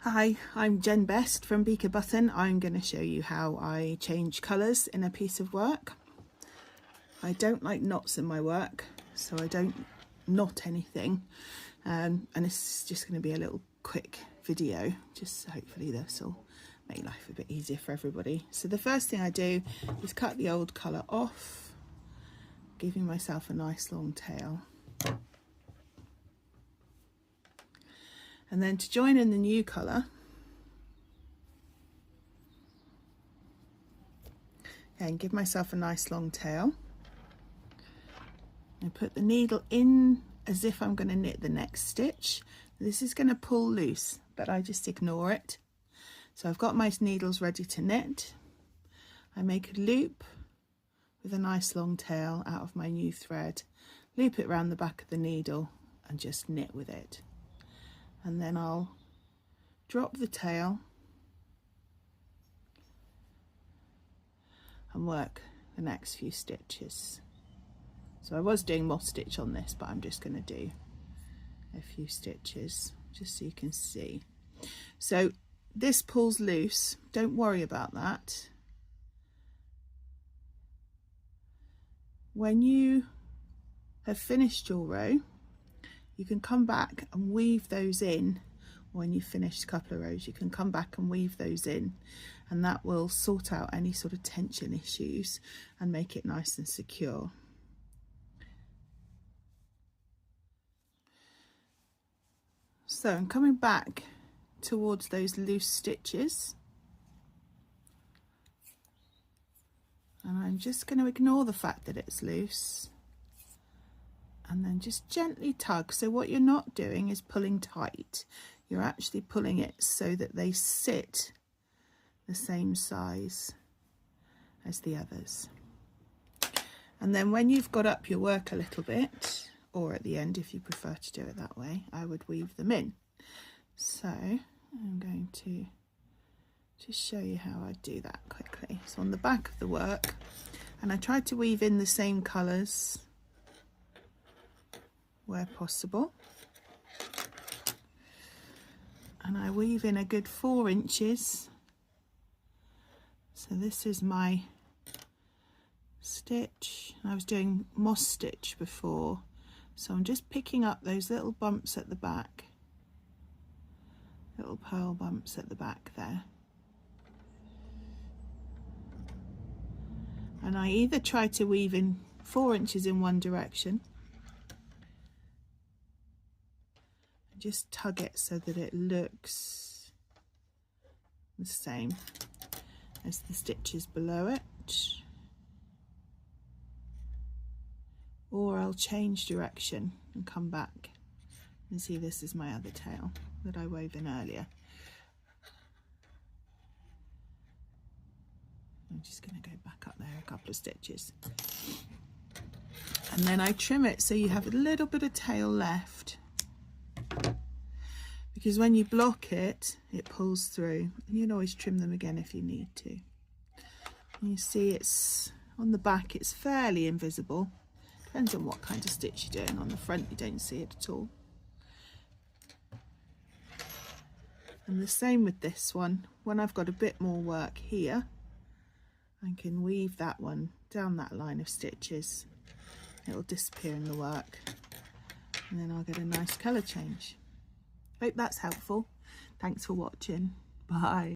Hi, I'm Jen Best from Beaker Button. I'm going to show you how I change colours in a piece of work. I don't like knots in my work, so I don't knot anything, and it's just going to be a little quick video, just hopefully this will make life a bit easier for everybody. So the first thing I do is cut the old colour off, giving myself a nice long tail. And then to join in the new colour, and give myself a nice long tail, and put the needle in as if I'm going to knit the next stitch. This is going to pull loose, but I just ignore it. So I've got my needles ready to knit. I make a loop with a nice long tail out of my new thread, loop it around the back of the needle and just knit with it. And then I'll drop the tail and work the next few stitches. So I was doing moss stitch on this, but I'm just going to do a few stitches just so you can see. So this pulls loose, don't worry about that. When you have finished your row, you can come back and weave those in. When you've finished a couple of rows, you can come back and weave those in, and that will sort out any sort of tension issues and make it nice and secure. So I'm coming back towards those loose stitches, and I'm just going to ignore the fact that it's loose and then just gently tug. So what you're not doing is pulling tight, you're actually pulling it so that they sit the same size as the others. And then when you've got up your work a little bit, or at the end if you prefer to do it that way, I would weave them in. So I'm going to just show you how I do that quickly. So on the back of the work, and I try to weave in the same colours where possible, and I weave in a good 4 inches. So this is my stitch. I was doing moss stitch before, so I'm just picking up those little bumps at the back, little pearl bumps at the back there, and I either try to weave in 4 inches in one direction, just tug it so that it looks the same as the stitches below it, or I'll change direction and come back and see this is my other tail that I wove in earlier. I'm just going to go back up there a couple of stitches, and then I trim it so you have a little bit of tail left, because when you block it, it pulls through, and you can always trim them again if you need to. And you see it's on the back, it's fairly invisible, depends on what kind of stitch you're doing. On the front you don't see it at all. And the same with this one. When I've got a bit more work here, I can weave that one down that line of stitches, it'll disappear in the work, and then I'll get a nice colour change. Hope that's helpful. Thanks for watching. Bye.